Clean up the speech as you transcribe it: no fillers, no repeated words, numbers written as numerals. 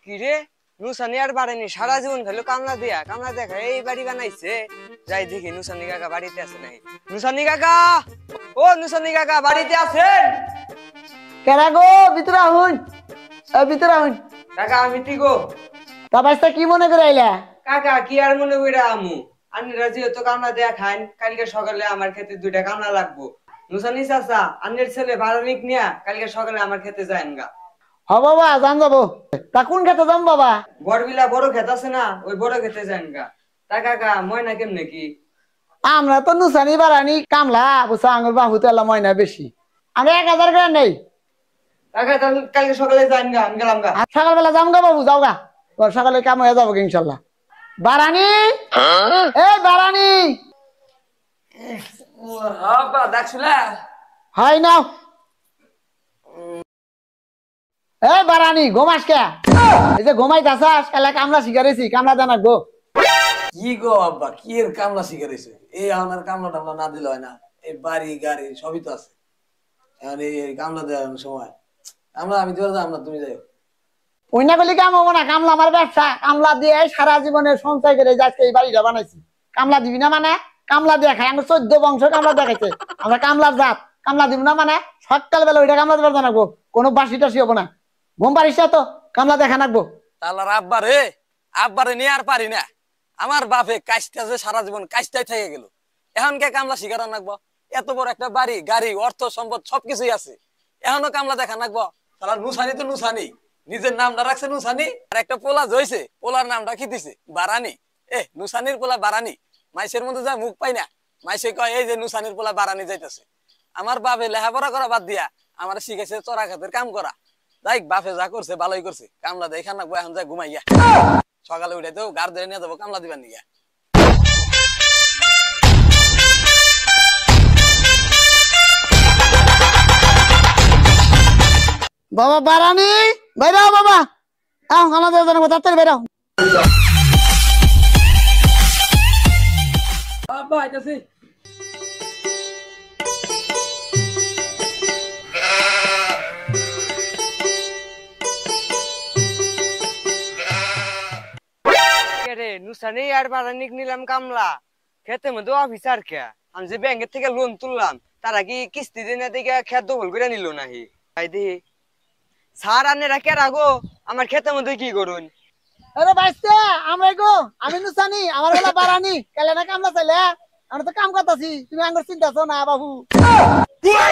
কিরে নুসানি আর বাড়েনি, সারা জীবন খেলো কামলা দেখা এই বাড়ি বানাইছে। যাই দেখি নুসানি কাকা বাড়িতে আছে নাই। নুসানি কাকা, ও নুসানি কাকা বাড়িতে আছেন? কেরা গো, ভিতরে আহুন। ভিতরে আহুন কাকা। আমি ঠিক গো। তা বাইস্তা কি মনে করে আইলা? কাকা কি আর মনে কইরা আমু, আন্নিরা যেহেতু কামলা দেয়া খান, কালকে সকালে আমার খেতে 2টা কামলা লাগবো। নুসানি চাচা আন্নের ছেলে বারানিক নিয়া কালকে সকালে আমার খেতে যায়েন গা। হ বাবা, যান যাবো। তা কোন খেতে যাম বাবা? বড়বিলা বড় খেত আছে না, ওই বড় খেতে যায়েন গা। তা কাকা ময়না কেমনে কি? আমরা তো নুসানি বারানি কামলা বুঝা, আঙুর বাহু তেলা ময়না বেশি। আমি 1000 করে নেই। কাকা তাহলে কালকে সকালে যায়েন গা, আমি গেলাম গা। সকালবেলা যাম গা বাবু, যাও গা। সকালে কাম হয়ে যাবো ইনশাল্লাহ। বারানি, এই বারানি। আব্বা ডাকছিলা? হয় নাও। এই বারানি ঘুমাস কে? এই যে ঘুমাইতাছাস, এলা কামলা শিখারেছি, কামলা জানা গো। কি গো আব্বা, কি এর কামলা শিখাইছে? এই আমার কামলা টামলা না দিলে হয় না। এই বাড়ি গাড়ি সবই তো আছে, এখন এই কামলা দেওয়ার সময় আমি তো যাবো না, তুমি যাও। অন্য বলি কাম হবো না, কামলা আমার ব্যবসা। কামলা দিয়ে সারা জীবনে সঞ্চয় করে যাচ্ছে এই বাড়িটা বানাইছি। কামলা দিবি না মানে? কামলা দিয়ে খাই, আমার 14 বংশ কামলা দেখাইছে। আমরা কামলার জাত, কামলা দিব না মানে? সকালবেলা ওইটা কামলা দেবার জানাবো, কোনো বাসি টাসি হবো না। ঘুম পারিস না তো, কামলা দেখা নাকবো। তাহলে আব্বারে নিয়ে আর পারি না। আমার বাপে কাজটা সারা জীবন কাজটাই থেকে গেল, এখন কে কামলা শিকার নাকবো? এত বড় একটা বাড়ি গাড়ি অর্থ সম্পদ সবকিছুই আছে, এখনো কামলা দেখা নাকবো? তাহলে নুসানি তো নুসানি, নিজের নামটা রাখছে নুসানি, আর একটা পোলা জইছে, পোলার নামটা কি দিছে? বারানি। নুসানির পোলা বারানি, মাইসের মধ্যে যা মুখ পাই না, মাইসে কয় এই যে নুসানির পোলা বারানি যাইতেছে। আমার বাপে লেখাপড়া করা বাদ দিয়া আমার শিখাইছে চড়া খাতের কাম করা। যাই বাপে যা করছে ভালোই করছে, কামলা দেখা নাকবো। এখন যাই ঘুমাইয়া, সকালে উঠে তো গার ধরে নিয়ে যাবো কামলা দিবার নিয়ে। বাবা বারানি, বেরাও বাবা। কামলা দেওয়া জানাবো, তাড়াতাড়ি বেরাও। বাবা আইতাছি। নুসানি আর বারানিক নিলাম কামলা, খেতে মধ্যে অফিসার কে। আমি যে ব্যাংকের থেকে লোন তুললাম, তারা কি কিস্তি দিনে থেকে খেত দখল করে নিল নাহি? ভাই দেখি সার আনেরা কে রাখো, আমার খেতের মধ্যে কি করুন? আরে বাইস্তা, আমরা গো, আমি নুসানি, আমার বেলা বারানি। কেলে না কামলা চাইলে? আমরা তো কাম করতেছি, তুমি আঙ্গুর চিন্তাছো না বাবু।